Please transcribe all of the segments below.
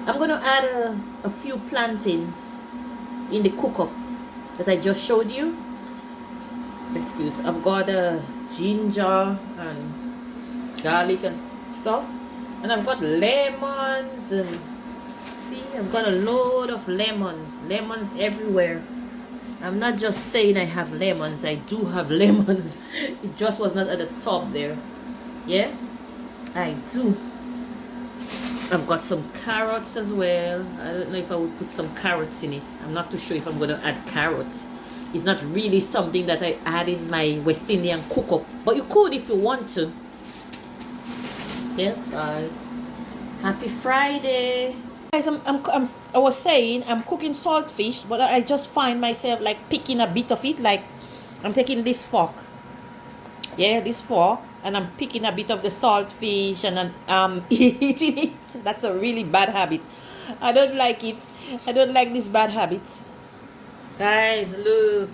I'm going to add a few plantains in the cook-up that I just showed you. Excuse, I've got ginger and garlic and stuff, and I've got lemons, and see, I've got a load of lemons everywhere. I'm not just saying I have lemons, I do have lemons. It just was not at the top there. Yeah, I do. I've got some carrots as well. I don't know if I would put some carrots in it. I'm not too sure if I'm going to add carrots. It's not really something that I add in my West Indian cook-up, but you could if you want to. Yes, guys. Happy Friday. Guys, I was saying I'm cooking saltfish, but I just find myself like picking a bit of it. Like I'm taking this fork. Yeah, this fork, and I'm picking a bit of the saltfish and I'm eating it. That's a really bad habit. I don't like it. I don't like this bad habit. Guys, look.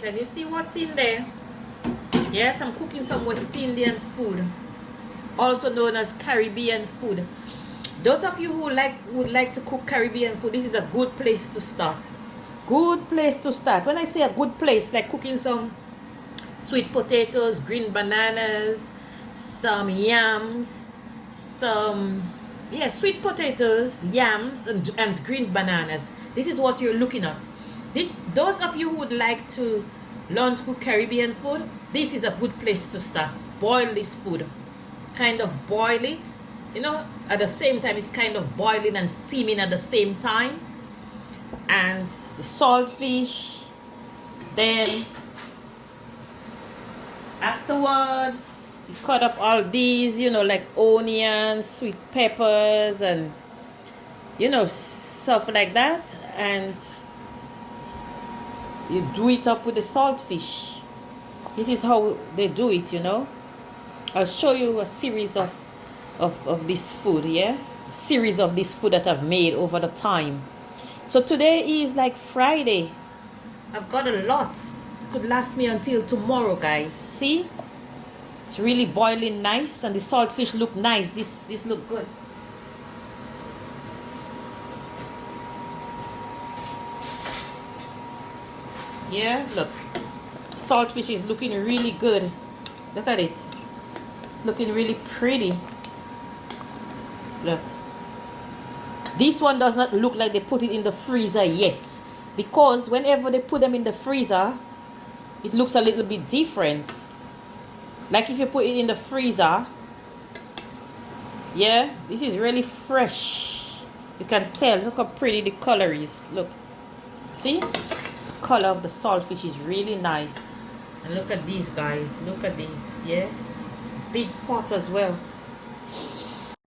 Can you see what's in there? Yes, I'm cooking some West Indian food, also known as Caribbean food. Those of you who would like to cook Caribbean food, this is a good place to start. Good place to start. When I say a good place, like cooking some sweet potatoes, green bananas, some yams, sweet potatoes, yams, and green bananas. This is what you're looking at. Those of you who would like to learn to cook Caribbean food, this is a good place to start. Boil this food. Kind of boil it. You know, at the same time, it's kind of boiling and steaming at the same time. And the saltfish. Then afterwards, you cut up all these, you know, like onions, sweet peppers, and, you know, stuff like that. And you do it up with the saltfish. This is how they do it, you know. I'll show you a series of this food, yeah? A series of this food that I've made over the time. So today is like Friday. I've got a lot. It could last me until tomorrow, guys. See? It's really boiling nice, and the saltfish look nice. This look good. Yeah, look. Saltfish is looking really good. Look at it. It's looking really pretty. Look. This one does not look like they put it in the freezer yet, because whenever they put them in the freezer, it looks a little bit different. Like if you put it in the freezer, yeah, this is really fresh. You can tell. Look how pretty the color is. Look. See? The color of the saltfish is really nice. And look at these, guys. Look at these, yeah? It's a big pot as well.